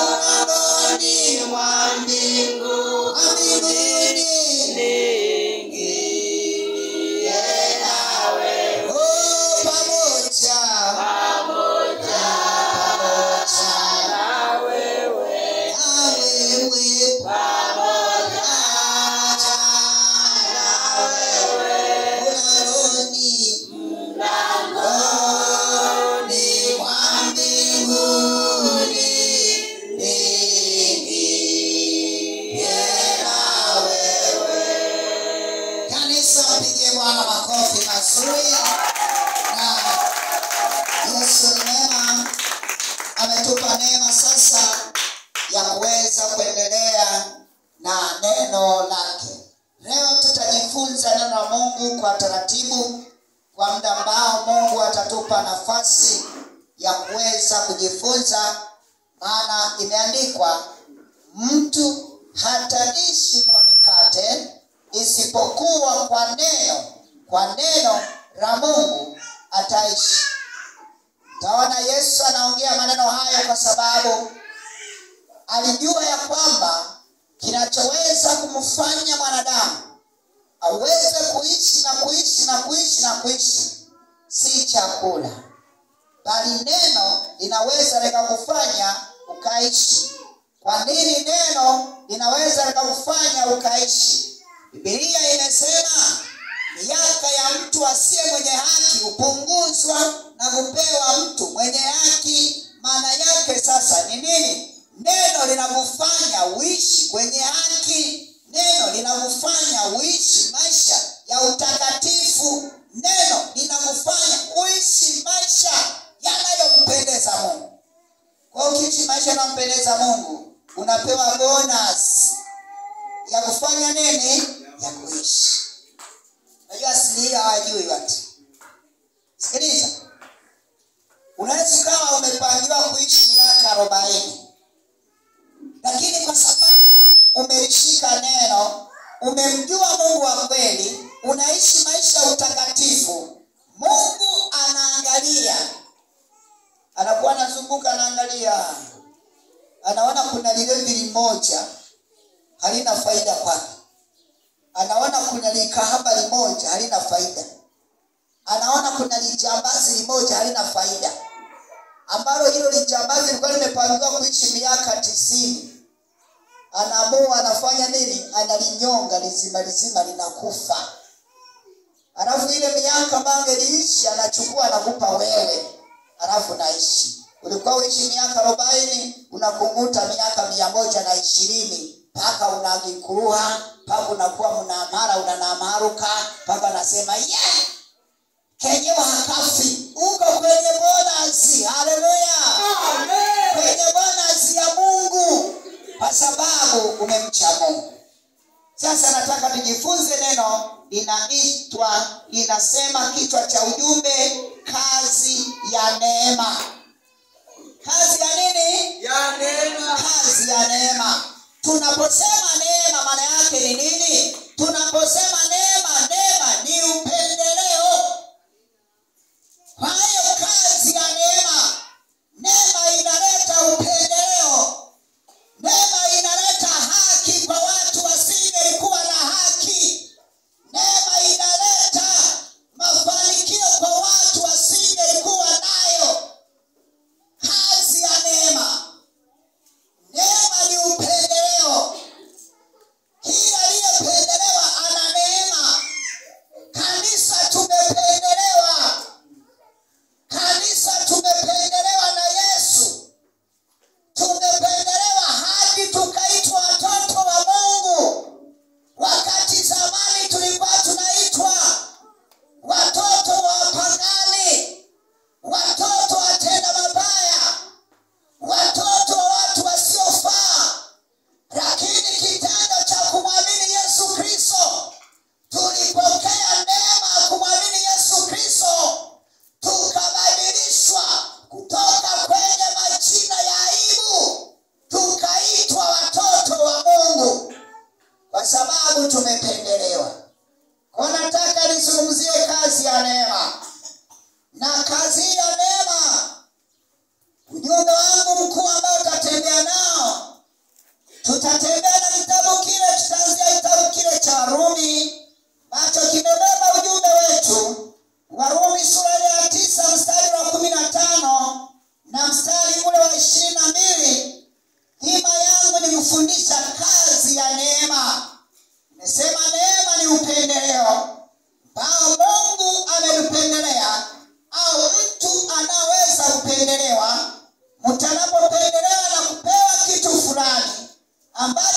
mlangoni mwa mbinguni niingie nawe pamoja na wewe pamoja na wewe mlangoni mwa mbinguni niingie na wewe. Kanisa, mpigie Bwana makofi mazuri. Na Yesu ni mwema, ametupa neema sasa ya kuweza kuendelea na neno lake. Leo tutajifunza neno la Mungu kwa taratibu, kwa muda ambao Mungu atatupa nafasi ya kuweza kujifunza, maana imeandikwa mtu hataishi kwa mikate isipokuwa kwa neno la Mungu ataishi. Taona Yesu anaongea maneno hayo kwa sababu alijua ya kwamba kinachoweza kumfanya mwanadamu aweze kuishi na kuishi na kuishi na kuishi si chakula, bali neno linaweza likakufanya ukaishi. Kwa nini neno linaweza likakufanya ukaishi? Biblia imesema miaka ya mtu asiye mwenye haki hupunguzwa na kupewa mtu mwenye haki. Maana yake sasa ni nini? Neno linakufanya uishi kwenye haki. Neno linakufanya uishi maisha ya utakatifu. Neno linakufanya uishi maisha yanayompendeza Mungu. Kwa ukiishi maisha yanayompendeza Mungu, unapewa bonus ya kufanya nini? Ya kuishi. Najua asili hiyo hawajui watu. Sikiliza. Unaweza kama umepangiwa kuishi miaka 40. Lakini kwa sababu umelishika neno, umemjua Mungu wa kweli, unaishi maisha ya utakatifu, Mungu anaangalia. Anakuwa anazunguka anaangalia. Anaona kuna lile moja halina faida kwake. Anaona kuna likahaba limoja halina faida. Anaona kuna lijambazi limoja halina faida, ambalo hilo lijambazi lilikuwa limepangiwa kuishi miaka 90. Anaamua anafanya nini? Analinyonga lizima linakufa. Alafu ile miaka bange liishi anachukua anakupa wewe. Alafu naishi. Ulikuwa uishi miaka 40, unakunguta miaka 120 mpaka unagikuruha, mpaka unakuwa mnamara, unanamaruka, mpaka anasema yeah! Kenyewa hakafi. Uko kwenye bonus. Haleluya. Amen. Kwenye bonus ya Mungu, kwa sababu umemcha Mungu. Sasa nataka tujifunze neno linasema kichwa cha ujumbe, kazi ya neema. Kazi ya nini? Ya neema. Kazi ya neema. Tunaposema neema maana yake ni nini? Tunaposema neema ni upendeleo. Kwa hiyo kazi ya neema inaleta upendeleo. Neema inaleta haki kwa watu wasingekuwa na haki. Neema inaleta mafanikio kwa watu wasingekuwa nayo. Kazi ya neema ni upendeleo. Kila aliyependelewa ana neema. kazi ya neema. Nimesema neema ni upendeleo ambao Mungu ametupendelea, au mtu anaweza kupendelewa. Mtu anapopendelewa na kupewa kitu fulani ambacho